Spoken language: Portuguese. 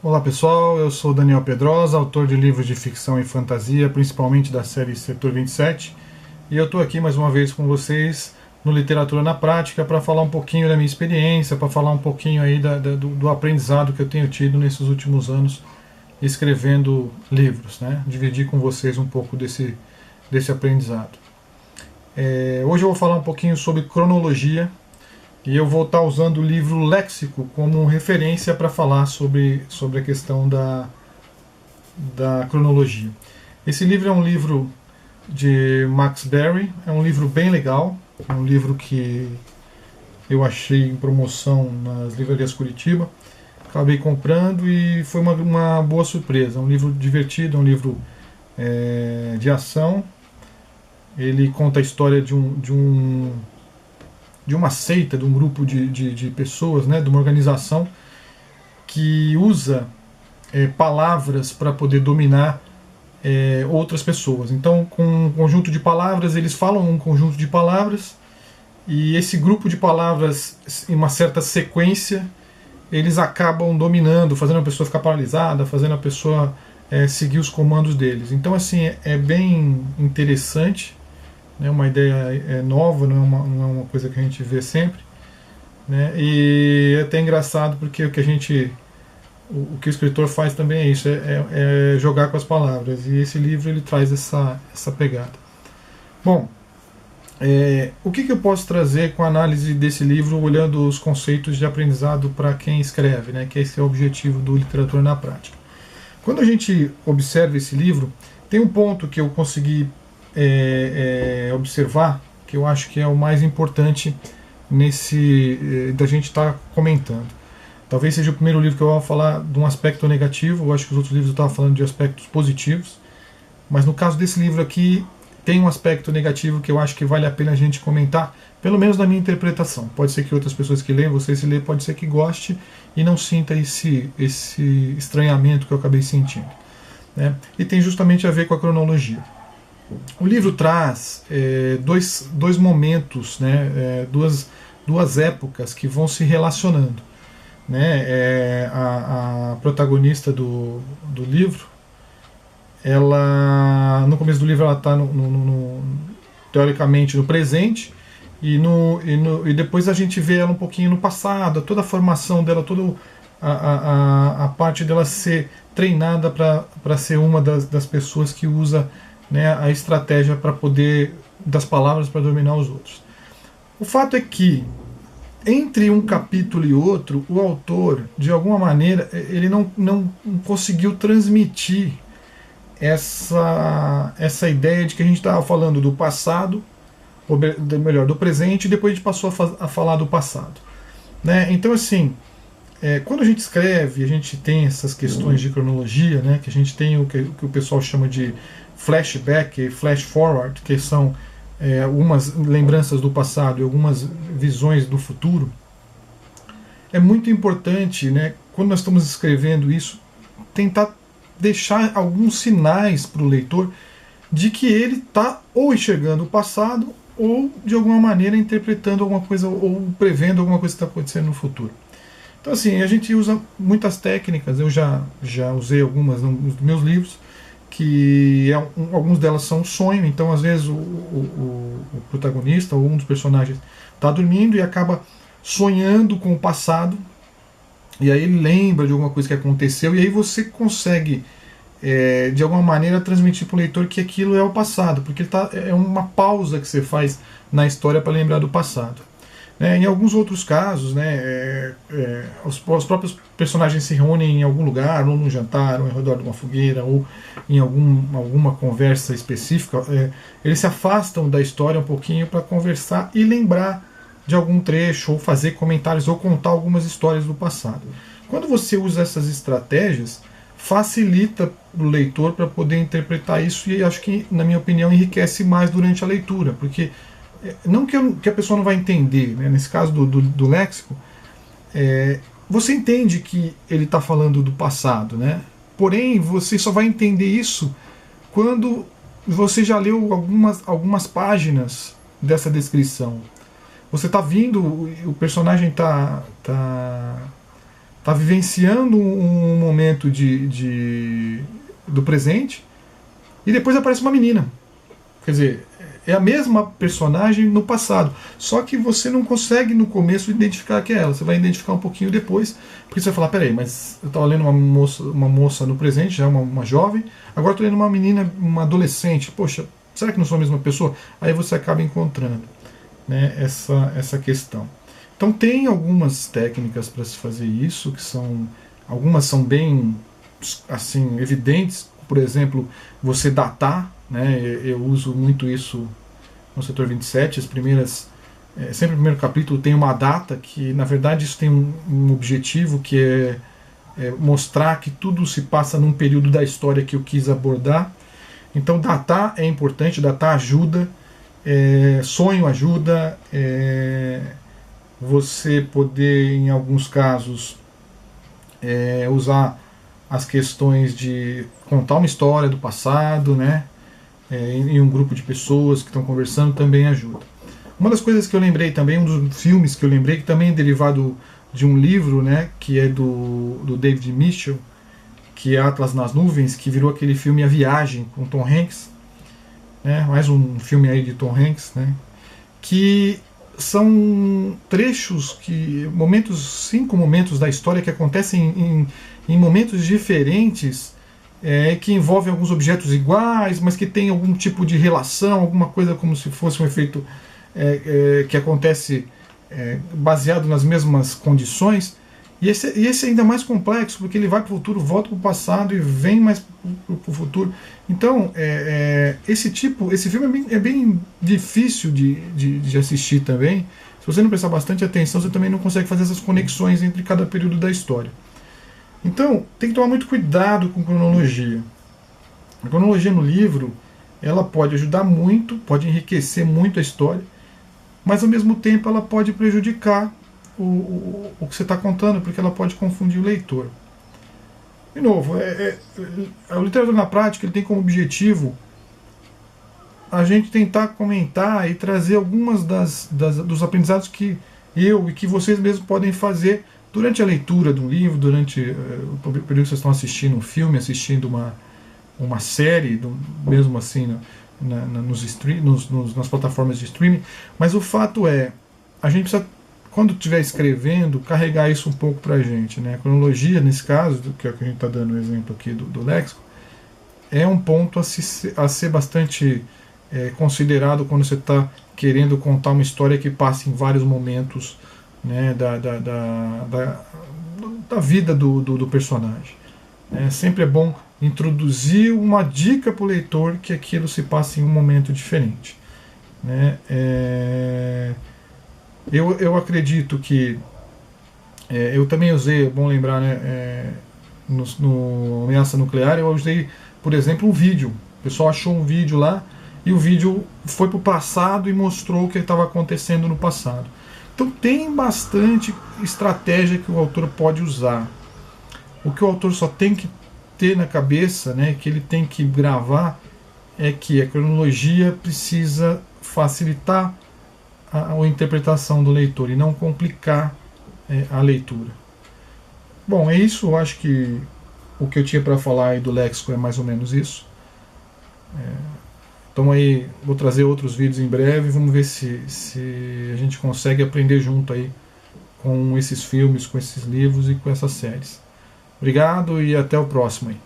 Olá pessoal, eu sou Daniel Pedrosa, autor de livros de ficção e fantasia, principalmente da série Setor 27, e eu estou aqui mais uma vez com vocês no Literatura na Prática para falar um pouquinho da minha experiência, para falar um pouquinho aí do aprendizado que eu tenho tido nesses últimos anos escrevendo livros, né? Dividir com vocês um pouco desse aprendizado. Hoje eu vou falar um pouquinho sobre cronologia, e eu vou estar usando o livro Léxico como referência para falar sobre a questão da cronologia. Esse livro é um livro de Max Barry, é um livro bem legal, é um livro que eu achei em promoção nas livrarias Curitiba, acabei comprando e foi uma boa surpresa. É um livro divertido, é um livro de ação. Ele conta a história de uma seita, de um grupo de pessoas, né, de uma organização que usa palavras para poder dominar outras pessoas. Então, com um conjunto de palavras, eles falam um conjunto de palavras, e esse grupo de palavras, em uma certa sequência, eles acabam dominando, fazendo a pessoa ficar paralisada, fazendo a pessoa seguir os comandos deles. Então, assim, é bem interessante. É uma ideia nova, não é uma coisa que a gente vê sempre, né? E é até engraçado porque o que o escritor faz também é isso, é jogar com as palavras, e esse livro ele traz essa pegada. Bom, o que eu posso trazer com a análise desse livro, olhando os conceitos de aprendizado para quem escreve, né? Que esse é o objetivo do Literatura na Prática. Quando a gente observa esse livro, tem um ponto que eu consegui observar, que eu acho que é o mais importante da gente estar comentando. Talvez seja o primeiro livro que eu vou falar de um aspecto negativo. Eu acho que os outros livros eu estava falando de aspectos positivos, mas no caso desse livro aqui tem um aspecto negativo que eu acho que vale a pena a gente comentar, pelo menos na minha interpretação. Pode ser que outras pessoas que leem, você se lê, pode ser que goste e não sinta esse estranhamento que eu acabei sentindo, né? E tem justamente a ver com a cronologia. O livro traz dois momentos, né, duas épocas que vão se relacionando, né? A protagonista do livro, ela no começo do livro ela está teoricamente no presente, e depois a gente vê ela um pouquinho no passado, toda a formação dela, toda a parte dela ser treinada para ser uma das pessoas que usa, né, a estratégia para poder das palavras para dominar os outros. O fato é que entre um capítulo e outro, o autor, de alguma maneira, ele não conseguiu transmitir essa ideia de que a gente estava falando do passado, ou melhor, do presente, e depois a gente passou a falar do passado, né? Então, assim, quando a gente escreve, a gente tem essas questões de cronologia, né, que a gente tem o que o pessoal chama de flashback e flash forward, que são algumas lembranças do passado e algumas visões do futuro. É muito importante, né, quando nós estamos escrevendo isso, tentar deixar alguns sinais para o leitor de que ele está ou enxergando o passado ou de alguma maneira interpretando alguma coisa ou prevendo alguma coisa que está acontecendo no futuro. Então, assim, a gente usa muitas técnicas, eu já usei algumas nos meus livros, que algumas delas são sonho. Então, às vezes o protagonista ou um dos personagens está dormindo e acaba sonhando com o passado, e aí ele lembra de alguma coisa que aconteceu, e aí você consegue de alguma maneira transmitir para o leitor que aquilo é o passado, porque é uma pausa que você faz na história para lembrar do passado. Em alguns outros casos, né, os próprios personagens se reúnem em algum lugar, ou num jantar, ou ao redor de uma fogueira, ou em alguma conversa específica. Eles se afastam da história um pouquinho para conversar e lembrar de algum trecho, ou fazer comentários, ou contar algumas histórias do passado. Quando você usa essas estratégias, facilita o leitor para poder interpretar isso, e acho que, na minha opinião, enriquece mais durante a leitura, porque não que a pessoa não vai entender, né? Nesse caso do léxico, você entende que ele está falando do passado, né? Porém, você só vai entender isso quando você já leu algumas páginas dessa descrição. Você está vindo, o personagem está está vivenciando um momento do presente, e depois aparece uma menina. Quer dizer, é a mesma personagem no passado, só que você não consegue no começo identificar que é ela. Você vai identificar um pouquinho depois, porque você vai falar, peraí, mas eu estava lendo uma moça no presente, já uma jovem, agora estou lendo uma menina, uma adolescente. Poxa, será que não sou a mesma pessoa? Aí você acaba encontrando, né, essa questão. Então tem algumas técnicas para se fazer isso, algumas são bem assim evidentes. Por exemplo, você datar, né? Eu uso muito isso no setor 27. Sempre o primeiro capítulo tem uma data, que na verdade isso tem um objetivo, que é mostrar que tudo se passa num período da história que eu quis abordar. Então datar é importante, datar ajuda, sonho ajuda, você poder, em alguns casos, usar as questões de contar uma história do passado, né, em um grupo de pessoas que estão conversando, também ajuda. Uma das coisas que eu lembrei também, um dos filmes que eu lembrei, que também é derivado de um livro, né, que é do David Mitchell, que é Atlas nas Nuvens, que virou aquele filme A Viagem, com Tom Hanks, né, mais um filme aí de Tom Hanks, né, que são trechos, cinco momentos da história que acontecem em momentos diferentes, que envolvem alguns objetos iguais, mas que tem algum tipo de relação, alguma coisa como se fosse um efeito que acontece baseado nas mesmas condições. E esse é ainda mais complexo, porque ele vai para o futuro, volta para o passado e vem mais para o futuro. Então, esse filme é bem difícil de assistir também. Se você não prestar bastante atenção, você também não consegue fazer essas conexões entre cada período da história. Então, tem que tomar muito cuidado com cronologia. A cronologia no livro, ela pode ajudar muito, pode enriquecer muito a história, mas ao mesmo tempo ela pode prejudicar o que você está contando, porque ela pode confundir o leitor. De novo, a literatura na prática, ele tem como objetivo a gente tentar comentar e trazer algumas dos aprendizados que eu e que vocês mesmos podem fazer durante a leitura de um livro, durante o período que vocês estão assistindo um filme, assistindo uma série, mesmo assim nas plataformas de streaming. Mas o fato a gente precisa, quando estiver escrevendo, carregar isso um pouco para a gente, né? A cronologia, nesse caso, que é o que a gente está dando o exemplo aqui do léxico, é um ponto a ser bastante considerado quando você está querendo contar uma história que passa em vários momentos, né, da vida do personagem. Sempre é bom introduzir uma dica para o leitor que aquilo se passa em um momento diferente, né? Eu acredito que eu também usei, é bom lembrar, né, no Ameaça Nuclear, eu usei, por exemplo, um vídeo. O pessoal achou um vídeo lá e o vídeo foi para o passado e mostrou o que estava acontecendo no passado. Então tem bastante estratégia que o autor pode usar. O que o autor só tem que ter na cabeça, né, que ele tem que gravar, é que a cronologia precisa facilitar a interpretação do leitor e não complicar a leitura. Bom, é isso. Eu acho que o que eu tinha para falar aí do léxico é mais ou menos isso. Então aí vou trazer outros vídeos em breve. Vamos ver se a gente consegue aprender junto aí com esses filmes, com esses livros e com essas séries. Obrigado e até o próximo aí.